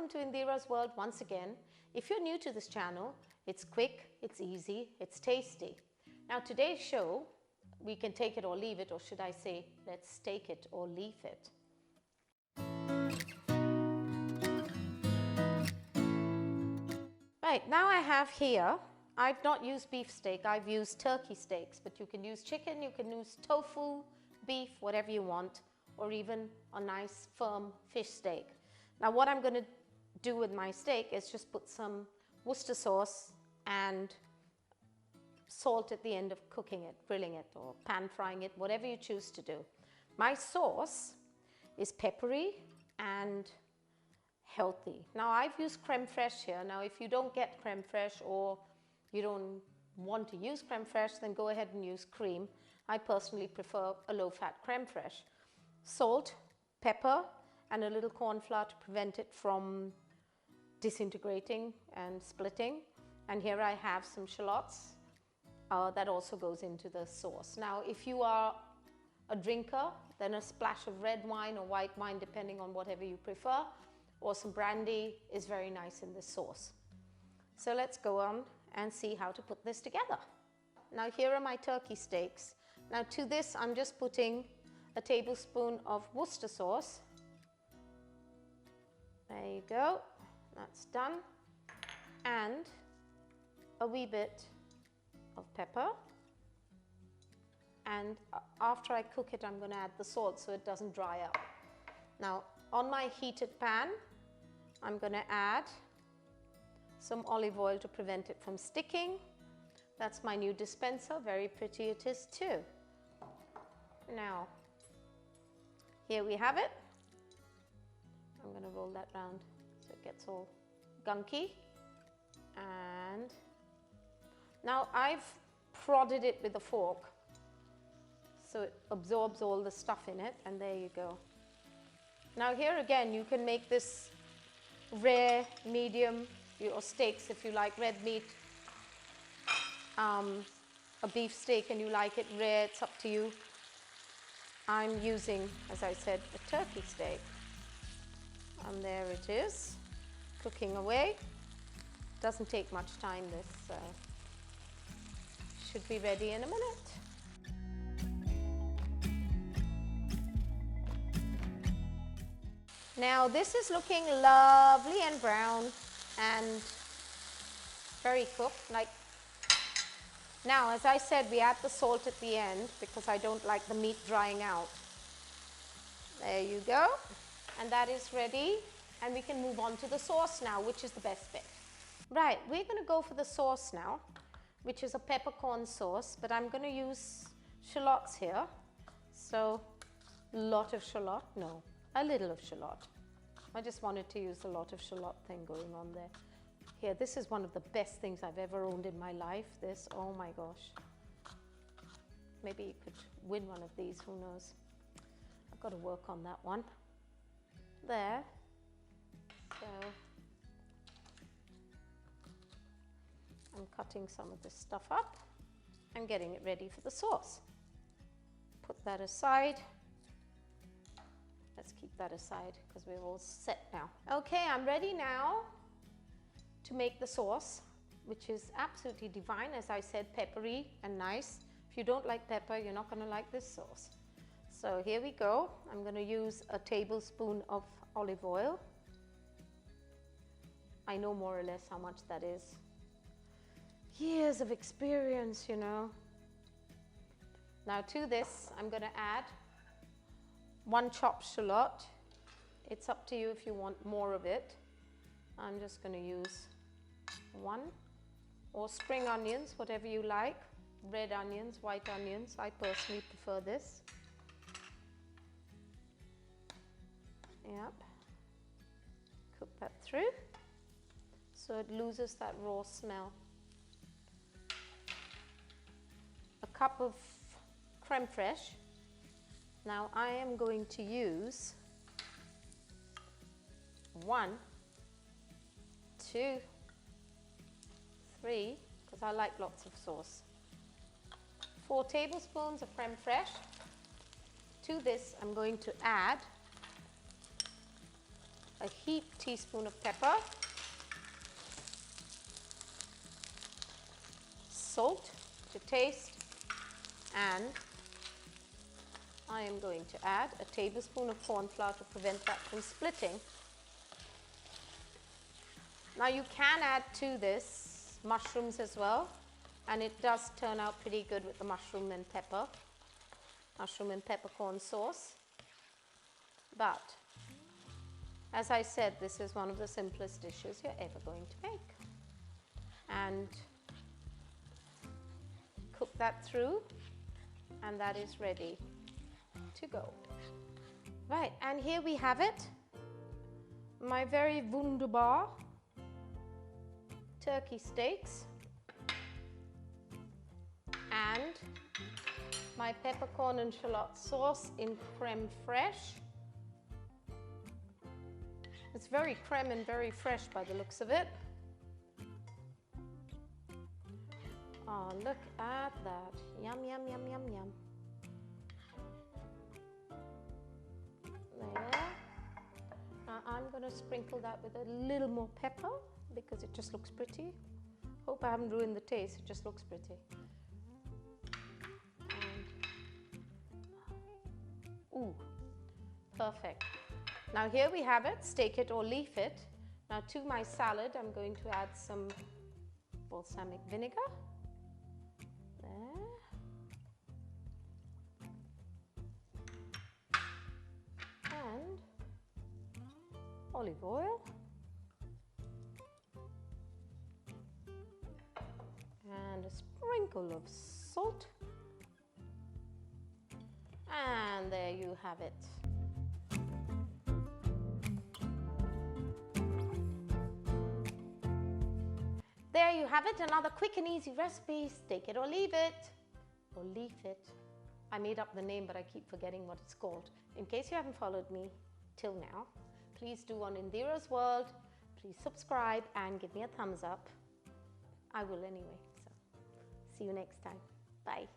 welcome to Indira's World once again. If you're new to this channel, it's quick, it's easy, it's tasty. Now today's show, we can take it or leave it, or should I say, let's take it or leave it. Right, now I have here, I've not used beef steak, I've used turkey steaks, but you can use chicken, you can use tofu, beef, whatever you want, or even a nice firm fish steak. Now what I'm going to do with my steak is just put some Worcester sauce and salt at the end of cooking it, grilling it, or pan frying it, whatever you choose to do. My sauce is peppery and healthy. Now I've used Creme Fraiche here. Now if you don't get Creme Fraiche or you don't want to use Creme Fraiche, then go ahead and use cream. I personally prefer a low-fat Creme Fraiche. Salt, pepper, and a little corn flour to prevent it from disintegrating and splitting. And here I have some shallots that also goes into the sauce. Now if you are a drinker, then a splash of red wine or white wine, depending on whatever you prefer, or some brandy is very nice in this sauce. So let's go on and see how to put this together. Now here are my turkey steaks. Now to this I'm just putting a tablespoon of Worcester sauce. There you go, that's done. And a wee bit of pepper. And after I cook it, I'm going to add the salt so it doesn't dry up. Now on my heated pan, I'm going to add some olive oil to prevent it from sticking. That's my new dispenser, very pretty it is too. Now, here we have it. I'm going to roll that round so it gets all gunky. And now I've prodded it with a fork so it absorbs all the stuff in it, and there you go. Now here again, you can make this rare, medium, or steaks if you like red meat, a beef steak and you like it rare, it's up to you. I'm using, as I said, a turkey steak. And there it is, cooking away. Doesn't take much time, this should be ready in a minute. Now this is looking lovely and brown and very cooked. Now, as I said, we add the salt at the end because I don't like the meat drying out. There you go. And that is ready. And we can move on to the sauce now, which is the best bit. Right, we're going to go for the sauce now, which is a peppercorn sauce, but I'm going to use shallots here. So, a lot of shallot, no, a little of shallot. I just wanted to use a lot of shallot thing going on there. Here, this is one of the best things I've ever owned in my life, this, oh my gosh. Maybe you could win one of these, who knows. I've got to work on that one. There. So, I'm cutting some of this stuff up and getting it ready for the sauce. Put that aside. Let's keep that aside because we're all set now. Okay, I'm ready now to make the sauce, which is absolutely divine. As I said, peppery and nice. If you don't like pepper, you're not going to like this sauce. So here we go. I'm going to use a tablespoon of olive oil. I know more or less how much that is. Years of experience, you know. Now to this, I'm going to add one chopped shallot. It's up to you if you want more of it. I'm just going to use one, or spring onions, whatever you like. Red onions, white onions. I personally prefer this. Yep. Cook that through so it loses that raw smell. A cup of creme fraiche. Now I am going to use 1, 2, 3, because I like lots of sauce. 4 tablespoons of creme fraiche. To this I'm going to add a heaped teaspoon of pepper, salt to taste, and I am going to add a tablespoon of corn flour to prevent that from splitting. Now you can add to this mushrooms as well, and it does turn out pretty good with the mushroom and peppercorn sauce. But as I said, this is one of the simplest dishes you're ever going to make. And cook that through, and that is ready to go. Right, and here we have it, my very wunderbar turkey steaks and my peppercorn and shallot sauce in creme fraiche. It's very creme and very fresh by the looks of it. Oh, look at that. Yum, yum, yum, yum, yum. There. Now I'm going to sprinkle that with a little more pepper because it just looks pretty. Hope I haven't ruined the taste, it just looks pretty. And, ooh, perfect. Now here we have it, steak it or leaf it. Now to my salad, I'm going to add some balsamic vinegar. There. And olive oil. And a sprinkle of salt. And there you have it. There you have it, another quick and easy recipe, steak it or leave it, or leaf it. I made up the name, but I keep forgetting what it's called. In case you haven't followed me till now, please do on IndiraasWorld. Please subscribe and give me a thumbs up. I will anyway, so see you next time. Bye.